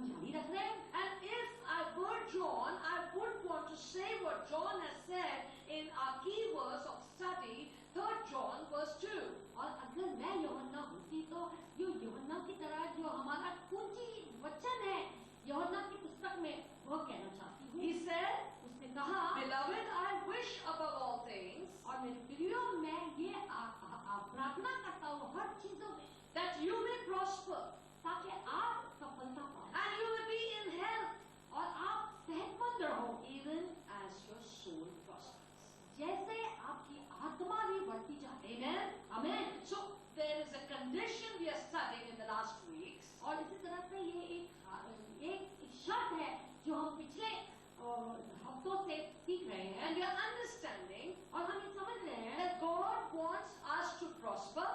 हम जारी रख रहे हैं। And if I were John, I would want to say what John has said in our key verse of study, 3 John verse 2. और अगर मैं यूहन्ना होती तो जो यूहन्ना की तरह जो हमारा कुंजी वचन है यूहन्ना की पुस्तक में वो कहना चाहती हूँ। He said, उसने कहा, Beloved, I wish above all things और मेरे प्रियो मैं ये प्रार्थना करता हूँ हर चीजों में that you may prosper ताकि आप सफलता पाओ and you may be in health, और आप सेहतमंद रहो, even as your soul prospers. जैसे आपकी आत्मा भी बढ़ती जाए। Amen. आमीन। So there is a condition we are studying in the last weeks. और इसी तरह से ये एक शर्त है जो हम पिछले हफ्तों से सीख रहे हैं And we are understanding और हम ये समझ रहे हैं that God wants us to prosper.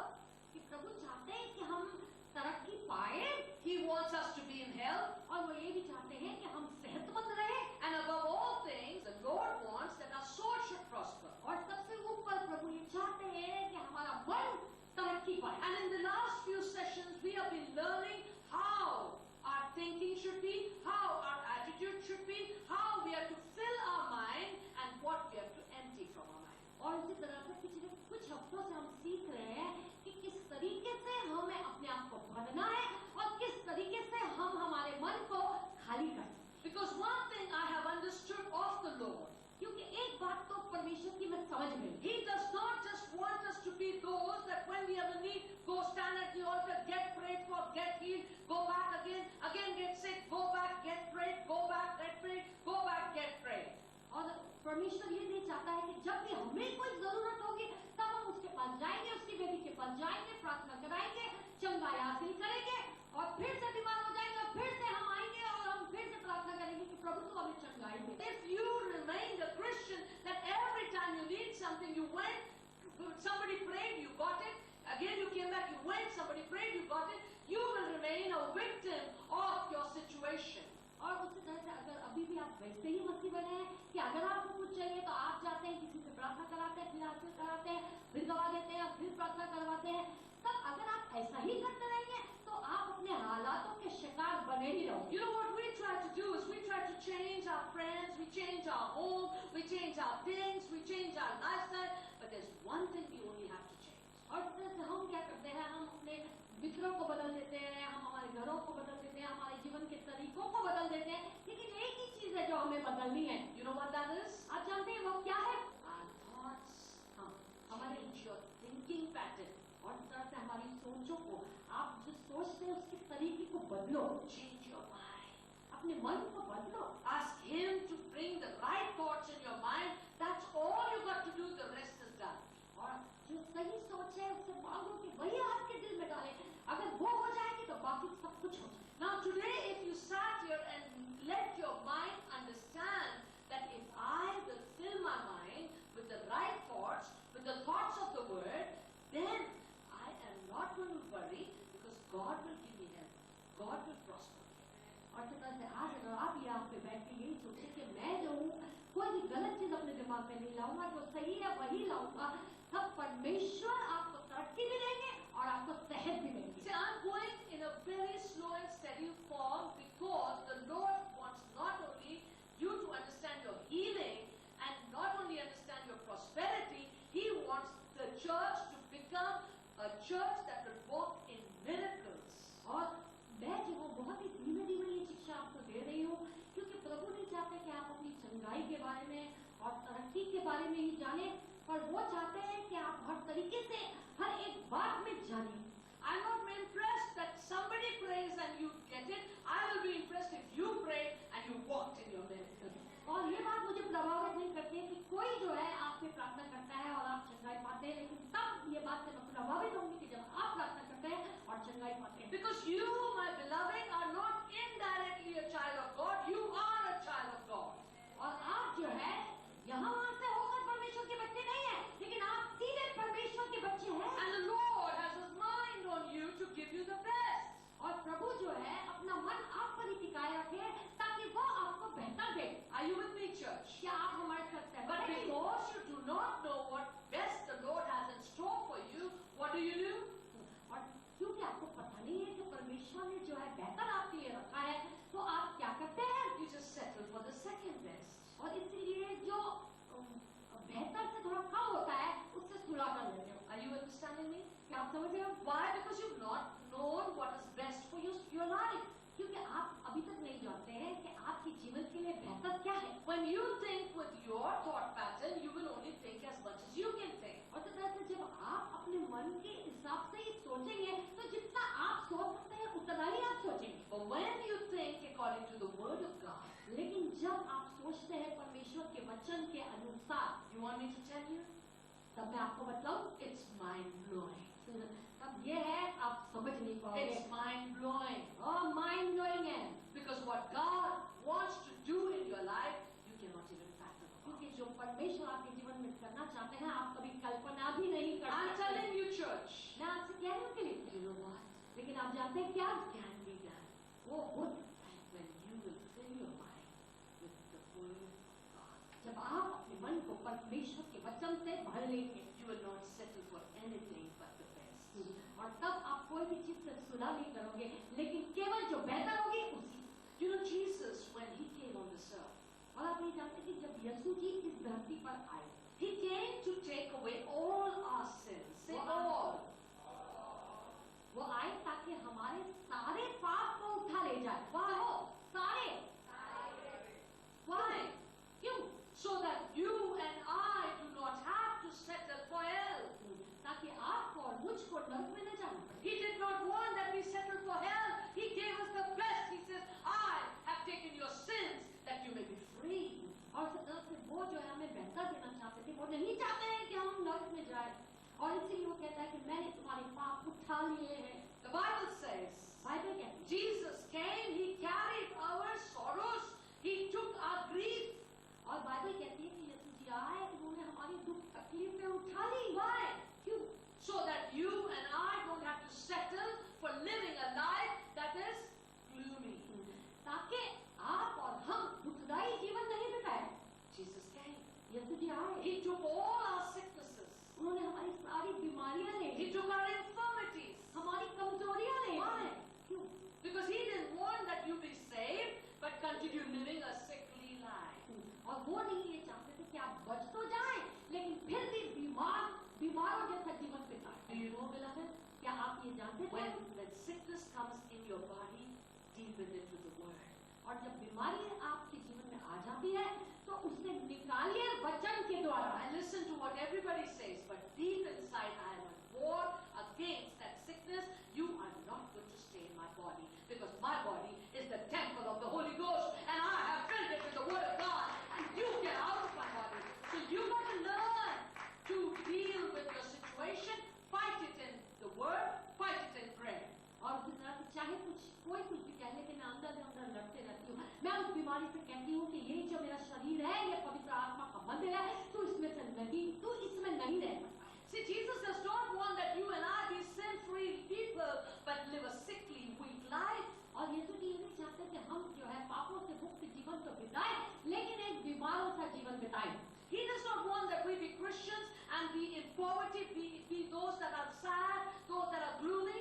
कि प्रभु चाहते हैं कि हम तरक्की पाए, He wants us to be in health. और वो ये भी चाहते हैं कि हम सेहतमंद रहे, And above all things, the Lord wants that our soul should prosper. और सबसे ऊपर प्रभु ये चाहते हैं कि हमारा मन तरक्की पाए। And in the last few sessions, we have been learning how our thinking should be, how our attitude should be, how we have to fill our mind, and what we have to empty from our mind. और इसी तरह से पिछले कुछ हफ्तों से हम सीख रहे हैं कि किस तरीके से हमें अपने आप को भरना है और किस तरीके से हम हमारे मन को खाली करें। Because one thing I have understood of the Lord, क्योंकि एक बात तो परमेश्वर की मैं समझ गई, He does not just want us to be those that when we have a need, go stand at the altar, get prayed for, get healed, go back again get sick, go back, get prayed, go back, get prayed, go back, get prayed. और परमेश्वर ये नहीं चाहता है कि जब भी हमें कोई जरूरत होगी तब हम उसके पास जाएंगे, उसकी बेटी के पास जाएंगे, प्रार्थना कराएंगे, चंगाई हासिल करेंगे और फिर से बीमार हो जाएंगे और फिर से हम आएंगे और हम फिर से प्रार्थना करेंगे कि प्रभु तो हमें चंगाई दे। If you remain a Christian, that every time you need something, you went, somebody prayed, you got it, again you came back, you went, somebody prayed, you got it, you will remain a victim of your situation. और उसी तरह से अगर अभी भी आप वैसे ही मसीह बने हैं कि अगर आपको कुछ चाहिए तो आप जाते हैं, किसी से प्रार्थना कराते हैं, फिर हासिल कराते हैं, फिर गवा देते हैं, फिर प्रार्थना करवाते हैं, तब अगर आप ऐसा ही करते रहेंगे तो आप अपने हालातों के शिकार बने ही रहोगे। You know what we try to do is we try to change our friends, we change our home, we change our things, we change our lifestyle, but there's one thing we only have to change. और इस तरह से हम क्या करते हैं, हम अपने मित्रों को बदल देते हैं, हम हमारे घरों को बदल देते हैं, हमारे जीवन के तरीकों को बदल देते हैं, लेकिन एक ही चीज है जो हमें बदलनी है। You know what that is? आप जानते हैं वो क्या है? Our thoughts. हमारे Change your thinking pattern. और इस तरह से हमारी सोचों को, आप जो सोचते हैं उसके तरीके को बदलो, Change your mind. अपने मन को बदलो, Ask Him to bring the right thoughts in your mind. That's all you got to do. The rest is done. और जो सही सोच है उससे मांगो कि वही आपके दिल में डाले। अगर वो हो जाएगी तो बाकी सब कुछ हो जाएगा। Now today, if you sat here and let your mind understand that if I will fill my mind with the right thoughts, with the thoughts of the Word, then I am not going to worry because God will give me help. God will prosper. और इस तरह से आज अगर आप यहाँ पे बैठ के यही सोचे कि मैं जो हूँ कोई भी गलत चीज अपने दिमाग में नहीं लाऊंगा, जो सही है वही लाऊंगा, तब परमेश्वर आपको तरक्की भी देंगे और आपको सेहत भी देंगे। See, I'm going in a very slow and steady form because the Lord wants not only you to understand your healing and not only understand your prosperity, He wants the church to become a church that will walk in miracles. और मैं जो हूँ बहुत ही धीमे धीमे ये शिक्षा आपको दे रही हूँ, क्योंकि प्रभु नहीं चाहते कि आप अपनी चंगाई के बारे में और तरक्की के बारे में ही जाने, पर वो चाहते हैं कि आप हर तरीके से हर एक बात में जाने। I'm not impressed that somebody prays and you get it. I will be impressed if you prayed and you walked in your miracle. और ये बात मुझे प्रभावित नहीं करती है कि कोई जो है आपसे प्रार्थना करता है और आप चंगाई पाते हैं, लेकिन तब ये बात से मैं प्रभावित होंगी कि जब आप प्रार्थना करते हैं और चंगाई पाते हैं। Because you, my beloved, are not indirectly a child of God. You are a child of God. और आप जो है यहाँ वहाँ से होकर परमेश्वर के बच्चे नहीं है, लेकिन आप सीधे परमेश्वर के बच्चे हैं। And the Lord has His mind on you to give you the best. और प्रभु जो है अपना मन आप पर ही टिकाए रखे ताकि वो आपको बेहतर दे। Are you with me, church? क्या आप हमारे साथ सहमत But हैं? because you do not know what best the Lord has in store for you, what do? और क्योंकि आपको पता नहीं है कि परमेश्वर ने जो है बेहतर आपके लिए रखा है, तो और इसलिए जो बेहतर से थोड़ा कम होता है उससे सुलह कर लेते हो। Are you understanding me? क्या आप समझ रहे हो? Why? Because you've not known what is best for your life. क्योंकि आप अभी तक नहीं जानते हैं कि आपके जीवन के लिए बेहतर क्या है। When you think with your thought pattern, you will only think as much as you can think. और तो तरह से जब आप अपने मन के हिसाब से ही सोचेंगे तो जितना आप सोच सकते हैं उतना ही आप सोचेंगे। But when you think according to the word of God, लेकिन जब आप सोचते हैं परमेश्वर के वचन के अनुसार, you want me to tell you? तब मैं आपको बताऊं, It's mind blowing. तब ये है आप समझ नहीं पाओगे। It's mind blowing. और माइंड ब्लोइंग है, Because what God wants to do in your life, you cannot even fathom. क्योंकि जो परमेश्वर आपके जीवन में करना चाहते हैं आप कभी कल्पना भी नहीं कर I'm सकते। telling you, church, मैं आपसे कह रही हूँ कि you know what? लेकिन आप जानते हैं क्या Can be done वो हो सकता है when you will fill your mind with the word of God. जब आप अपने मन को परमेश्वर के वचन से भर लेंगे You will not settle for anything but the best. और तब आप कोई भी चीज से सुलह नहीं करोगे, लेकिन केवल जो बेहतर होगी उसी। You know, Jesus, when he came on this earth, और आप ये जानते हैं कि जब यीशु जी इस धरती पर आए, he came to take away all our sins. Say all. वो आए ताकि हमारे सारे पाप को उठा ले जाए। वाह, सारे। Why? क्यों? So that you and I do not have to settle for hell. ताकि आपको और मुझको नरक में न जाना पड़े। He did not want that we settle for hell. He gave us the best. He says, I have taken your sins that you may be free. और वो जो है हमें बेहतर देना चाहते थे, वो नहीं चाहते हैं कि हम नरक में जाए। और इसीलिए वो कहता है कि मैंने तुम्हारे पाप उठा लिए हैं। The Bible says, बाइबल कहती है Jesus came, he carried our sorrows, he took our grief. और बाइबल कहती है कि यीशु जी आए, उन्होंने हमारी दुख तकलीफें उठा ली। Why? क्यों? So that you and I don't have to settle for living a life that is gloomy. ताकि आप और हम दुखदाई जीवन नहीं बिताए। Jesus came. यीशु जी आए, He took all our sicknesses. उन्होंने हमारी सारी बीमारियां ले ली, He took our infirmities. हमारी कमजोरियां ले Why? ली। क्यों? Because he didn't want that you be saved, but continue living a sickly life. और वो नहीं ये चाहते थे कि आप बच तो जाएं, लेकिन फिर भी बीमारों जैसा जीवन बिताएं। Do you know, beloved? क्या आप ये जानते थे? When sickness comes in your body, deal with it with the word. और जब बीमारी आपके जीवन में आ जाती है तो उसे निकालिए वचन के द्वारा। I listen to what everybody says, but deep inside I am at war against that sickness. You are not going to stay in my body, because my body is the temple of the Holy Ghost, and I have filled it with the word of God, and you get out of my body. So you got to learn to deal with your situation, fight it in the word, fight it in prayer. और उसी तरह से चाहे कोई कुछ भी कह ले कि मैं अंदर लड़ते रहती हूँ, मैं उस बीमारी से कहती हूँ कि ये जो मेरा शरीर है ये पवित्र आत्मा का मंदिर है, तू इसमें नहीं रह सकता। See, Jesus does not want that you and I be sin-free people, but live a sickly, weak life. और यीशु जी ये नहीं चाहते कि हम जो है पापों से मुक्त जीवन तो बिताएं, लेकिन एक बीमारों सा जीवन बिताएं। He does not want that we be Christians and be in poverty, be those that are sad, those that are gloomy.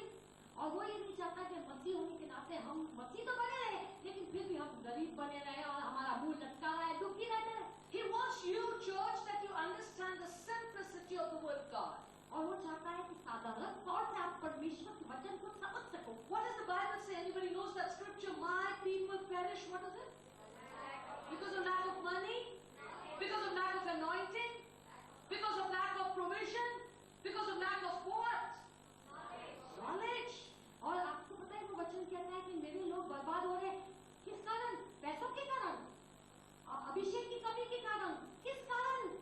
और वो ये नहीं चाहता कि मसीह होने के नाते हम मसीह तो बने रहे, लेकिन फिर भी हम गरीब बने रहे और हमारा मुंह लटका रहा है, दुखी रहते हैं। He wants you, church, that you understand the simplicity of the word of God. और वो चाहता है कि साधारण तौर से आप परमेश्वर के वचन को समझ सको। What does the Bible say? Anybody knows that scripture? My people perish. What is it? Because of lack of money? Because of lack of anointing? Because of lack of provision? Because of lack of what? Knowledge. और आपको पता है वो वचन कहता है कि मेरे लोग बर्बाद हो रहे हैं। किस कारण? पैसों के कारण, अभिषेक की कमी के कारण। किस कारण?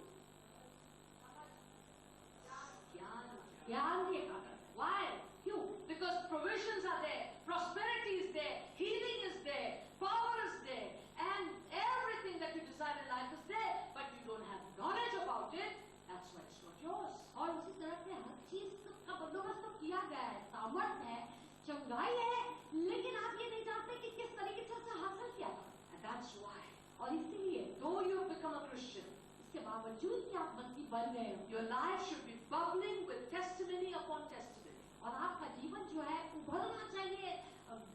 ज्ञान के कारण। Why? क्यों? Because provisions are there, prosperity is there, healing is there, power is there, and everything that you desire in life is there, but you don't have knowledge about it. That's why it's not yours. और उसी तरह से हर चीज का बंदोबस्त तो किया गया है, सामर्थ है, चंगाई है, लेकिन आप ये नहीं जानते कि किस तरीके से उसे हासिल किया था। And that's why, और इसीलिए though you have become a Christian, इसके बावजूद कि आप मसीह बन गए हो, your life should be bubbling with testimony upon testimony. और आपका जीवन जो है उभरना चाहिए,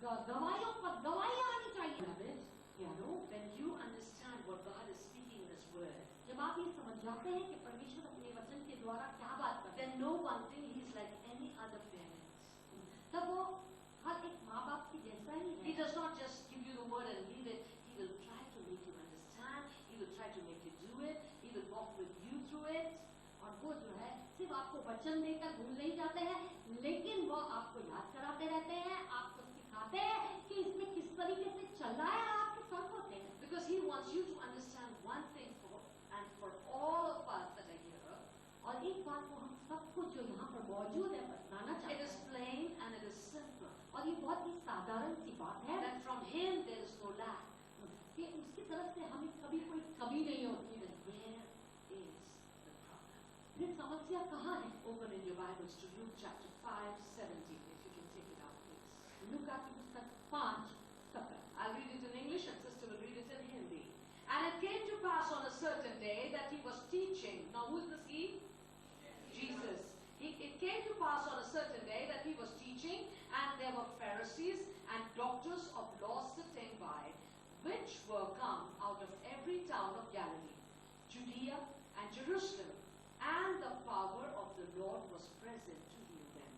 गवाहियों पर गवाहियां आनी चाहिए। Beloved, क्या लो? when you understand what God is speaking word, जब आप ये समझ जाते हैं कि परमेश्वर अपने वचन के द्वारा क्या बात करते then know one thing, he's like any other parent. हैं, तब वो हर एक माँ बाप की जैसा ही He है। does not just give you the word and leave it. He will try to make you understand. He will try to make you do it. He will walk with you through it. और वो जो है सिर्फ आपको वचन देकर भूल नहीं जाते हैं, लेकिन वो आपको याद कराते रहते हैं, आपको सिखाते हैं कि इसमें किस तरीके से चलना है, आपके संग होते हैं। Because he wants you to understand one thing for all of us that are here. और एक बात को हम सबको जो यहाँ पर मौजूद है बताना It चाहते is हैं, plain and it is simple. और ये बहुत ही साधारण सी बात है That from him there is no lack. कि उसकी तरफ से हमें कभी कोई कमी नहीं होती है। Where is the problem? फिर समस्या कहाँ है? Open in your Bibles to Luke chapter 5:17. If you can take it out, please. लूका की पुस्तक 5:17। I'll read it in English and sister will read it in Hindi. And it came to pass on a certain day that he was teaching. Now who is this he? Jesus. It came to pass on a certain day that he was teaching, and there were Pharisees and doctors of law sitting by, which were come out of every town of Galilee, Judea and Jerusalem, and the power of the Lord was present to heal them.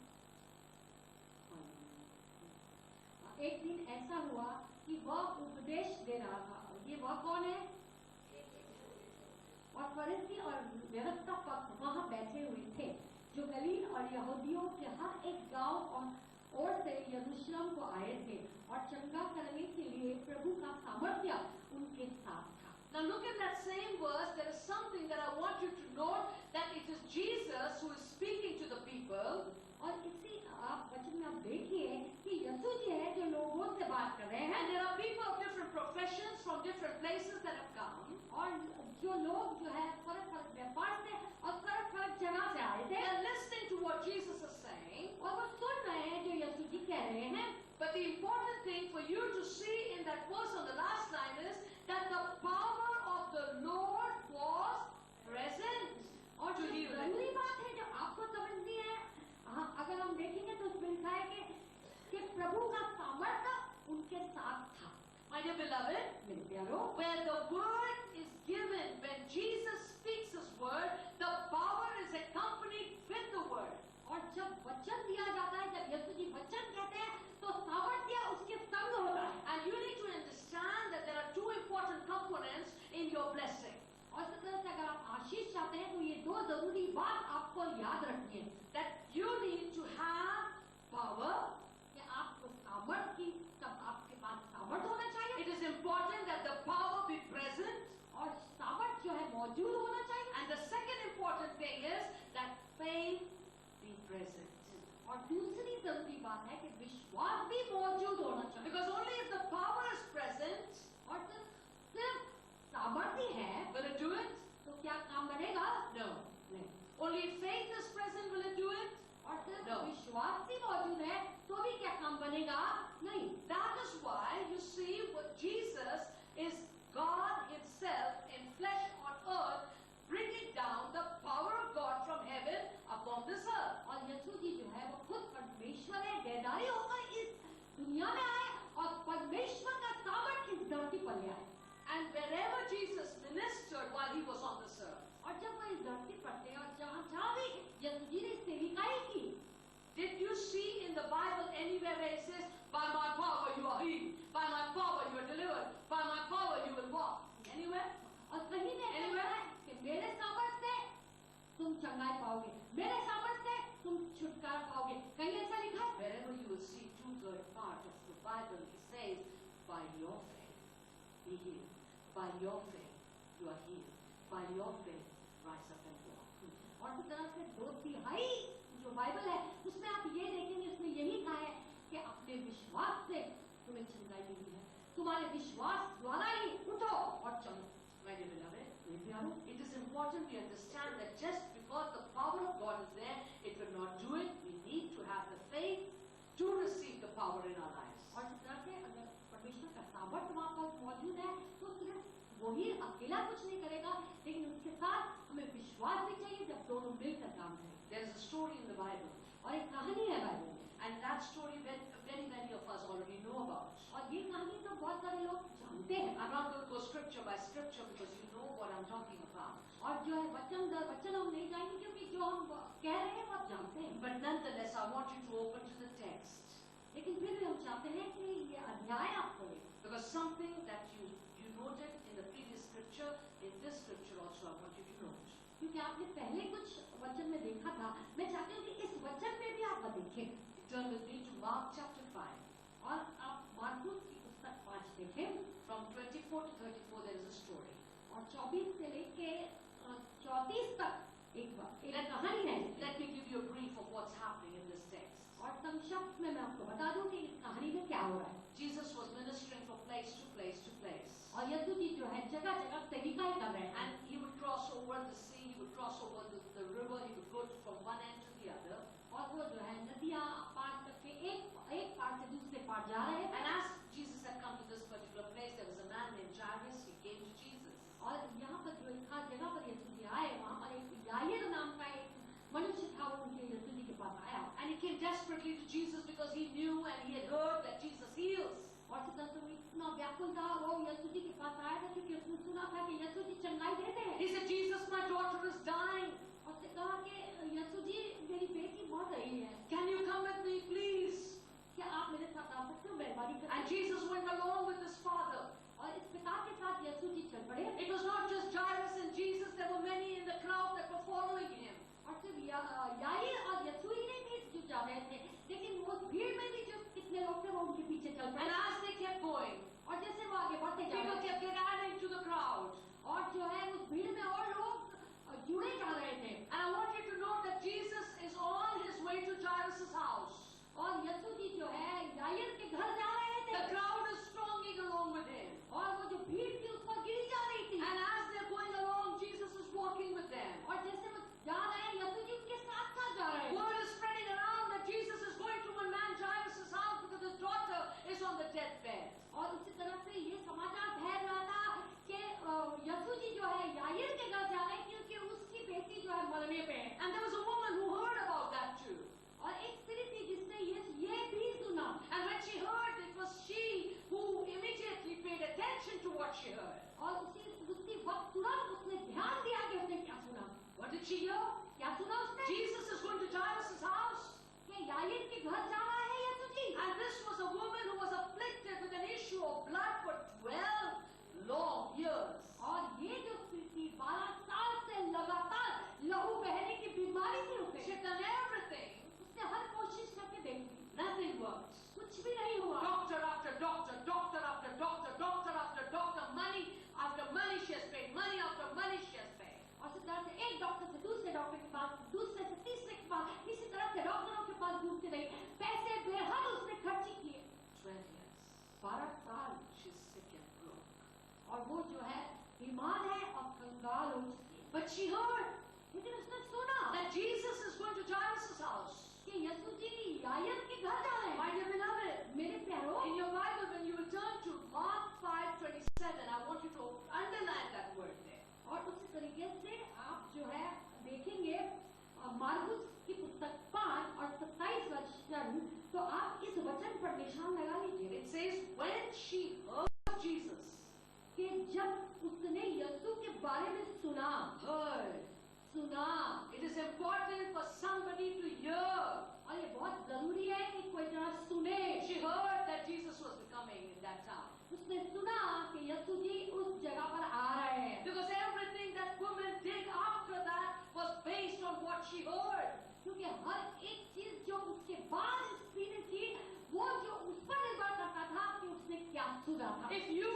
एक दिन ऐसा हुआ कि वह उपदेश दे रहा था। ये वह कौन है? और फरीसी और व्यवस्था पक्ष वहाँ बैठे हुए थे, जो गलील और यहूदियों के हर एक गांव और से यरूशलेम को आए थे, और चंगा करने के लिए प्रभु का सामर्थ्य उनके साथ था। Now look at that same verse. There is something that I want you to note, that it is Jesus who is speaking to the people. और इसी आप वचन में आप देखिए कि यीशु जी है जो लोगों से बात कर रहे हैं, And there are people of different professions from different places that have come. और जो लोग जो है फर्क फर्क व्यापार से और फर्क फर्क जगह से आए They थे, are listening to what Jesus is saying. और वो सुन रहे हैं जो यीशु जी कह रहे हैं। But the important thing for you to see in that verse on the last line is that the power of the Lord was present और to जो heal them. जरूरी बात है जो आपको समझनी है, हाँ, अगर हम देखेंगे तो उसमें लिखा है कि प्रभु का सामर्थ्य उनके साथ था। My dear beloved, मेरे प्यारो, where the word is given, when Jesus speaks his word, the power is accompanied with the word. और जब वचन दिया जाता है, जब यीशु जी वचन कहते हैं, तो सामर्थ्य उसके संग होता है। And you need to understand that there are two important components in your blessing. और इस तरह से अगर आप आशीष चाहते हैं तो ये दो जरूरी बात आपको याद रखनी है That you need to have power. कि आपको सामर्थ की, तब आपके पास सामर्थ होना चाहिए, It is important that the power be present. और सामर्थ जो है मौजूद होना चाहिए, And the second important thing is that faith be present. और दूसरी जरूरी बात है कि विश्वास भी मौजूद होना चाहिए। Because only if the power is present, और सिर्फ सामर्थ्य है will it do it? तो क्या काम बनेगा? No. नहीं। Only if faith is present, will it do it? और सिर्फ No. विश्वास भी मौजूद है तो भी क्या काम बनेगा? नहीं। That is why you see what Jesus is God himself in flesh on earth, bringing down the power of God from heaven upon this earth. और यीशु जी जो है वो खुद परमेश्वर है, गैदारी होकर इस दुनिया में आए और परमेश्वर का सामर्थ्य इस धरती पर ले आए। And wherever Jesus ministered while he was on this earth, और जब वो इस धरती पर थे और जहाँ भी यीशु जी ने सेविकाई की, did you see in the Bible anywhere where it says, by my power you are healed, by my power you are delivered, by my power you will walk? Anywhere? और कहीं में ऐसा लिखा है कि मेरे सामर्थ्य से तुम चंगाई पाओगे, मेरे सामर्थ्य से तुम छुटकारा पाओगे, कहीं ऐसा लिखा है? Wherever you will see 2/3 part of the Bible, it says, by your faith be healed. By your faith you are healed. By your faith rise up and walk. और इस तरह से 2/3 जो बाइबल है उसमें आप ये देखेंगे, उसमें यही कहा है कि अपने विश्वास से तुम्हें चंगाई मिली है, तुम्हारे विश्वास द्वारा ही उठो और चलो। My dear beloved, मेरे प्यारो, it is important we understand that just because the power of God is there, it will not do it. We need to have the faith to receive the power in our lives. और इस तरह से अगर परमेश्वर का सामर्थ्य वहाँ पर मौजूद है तो सिर्फ वही अकेला कुछ नहीं करेगा, लेकिन उसके साथ हमें विश्वास भी चाहिए जब दोनों मिलकर काम करें। There is a story in the Bible, और एक कहानी है बाइबल में, and that story very many of us already know about. और ये कहानी तो बहुत सारे लोग जानते देखते हैं। I'm not going to go scripture by scripture because you know what I'm talking about. और जो है वचन दर वचन हम नहीं जाएंगे क्योंकि जो हम कह रहे हैं वो आप जानते हैं। But nonetheless, I want you to open to the text. लेकिन फिर भी हम चाहते हैं कि ये अध्याय आप पढ़ें। Because something that you noted in the previous scripture, in this scripture also I want you to note. क्योंकि आपने पहले कुछ वचन में देखा था, मैं चाहती हूँ कि इस वचन में भी आप देखें। Turn with me to Mark chapter 5. और आप मार्कुस की पुस्तक 5 देखें। From 24 to 34 there is a story. और 24 से लेके 34 तक एक कहानी है। Let me give you a brief of what's happening in this text. और संक्षिप्त में मैं आपको बता दूं कि इस कहानी में क्या हो रहा है। Jesus was ministering from place to place to place. और यीशु जी जो है जगह जगह सेविकाएं कर रहे हैं। And he would cross over the sea, he would cross over the river, he would go from one end to the other. और वो जो है नदियां पार करके एक पार से दूसरे पार जा रहे हैं। And as Jesus had come to this particular place, there was a man named Jairus. He came to Jesus. और यहाँ पर जो एक खास जगह पर यीशु जी आए, वहाँ पर एक याईर नाम का एक मनुष्य था, वो उनके यीशु जी के पास आया। And he came desperately to Jesus because he knew and he had heard that Jesus heals. और इतना व्याकुल था, वो यीशु जी के पास आया था क्योंकि उसने सुना था कि यीशु जी चंगाई देते हैं। He said, Jesus, my daughter is dying. और उसने कहा कि यीशु जी मेरी बेटी मर रही है, Can you come with me, please? क्या आप मेरे साथ आ सकते हो, मेहरबानी करके? And Jesus went along with his father. और इस पिता के साथ यीशु जी चल पड़े। It was not just Jairus and Jesus, there were many in the crowd that were following him. और सिर्फ याईर और यीशु ही नहीं थे जो जा रहे थे, लेकिन वो भीड़ में भी जो कितने लोग थे वो उनके पीछे चल पड़े। And as they kept going, और जैसे वो आगे बढ़ते जा people रहे थे, kept adding to the crowd. और जो है उस भीड़ में और लोग जुड़े जा रहे थे। And I want you to know that Jesus is on his way to Jairus' house. और यीशु जी जो है याईर के घर जा रहे थे। The crowd is thronging along with him. और वो जो भीड़ थी उस पर गिरी जा रही थी। And as they're going along, Jesus is walking with them. और जैसे वो जा रहे हैं, यीशु जी उनके साथ साथ जा रहे हैं। Word is spreading around that Jesus is going to one man Jairus' house because his daughter is on the deathbed. और उसी तरह से ये समाचार फैल रहा था कि यीशु जी जो है याईर के घर जा रहे हैं क्योंकि उसकी बेटी जो है मरने पे है। And there was a woman who heard about that too. और एक स्त्री थी जिसने ये भी सुना। And when she heard, it was she who immediately paid attention to what she heard. और उसी वक्त तुरंत उसने ध्यान दिया कि उसने क्या सुना। What did she hear? क्या सुना उसने? Jesus is going to Jairus' house. कि याईर के घर जा रहा है यीशु जी। And this was a woman who was afflicted with an issue of blood for 12 long years. और ये जो स्त्री थी 12 साल से लगातार लहू बहने की बीमारी थी उसे। She had done everything. उसने हर कोशिश करके देखी, Nothing worked. कुछ भी नहीं हुआ। Doctor after doctor, doctor after doctor, doctor after doctor, money after money she has paid, money after money she has paid. और इस तरह से एक डॉक्टर से दूसरे डॉक्टर के पास, दूसरे से तीसरे के पास, इसी तरह से डॉक्टरों के पास घूमती रही। पैसे बेहद उसने खर्ची किए। 12 years. 12 साल। She's sick and broke. और वो जो है बीमार है और कंगाल हो चुकी है। But she heard लेकिन उसने सुना that Jesus is going to Jairus' house. कि यीशु जी याईर के घर जा रहे My हैं। dear beloved, मेरे प्यारो, in your Bible, when you will turn to Mark 5:27, I want you to underline that word there. और उसी तरीके से आप जो है देखेंगे मार्कुस की पुस्तक 5 और 27 वचन, तो आप इस वचन पर निशान लगा लीजिए। It says, when she heard Jesus, कि जब उसने यीशु के बारे में सुना, सुना, it is important for somebody to hear. और ये बहुत जरूरी है कि कोई जना सुने। She heard that Jesus was coming in that town. उसने सुना कि यीशु जी उस जगह पर आ रहे हैं। Because everything that woman did after that was based on what she heard. क्योंकि हर एक चीज जो उसके बाद स्त्री ने की, वो जो उस पर निर्भर करता था कि उसने क्या सुना था। If you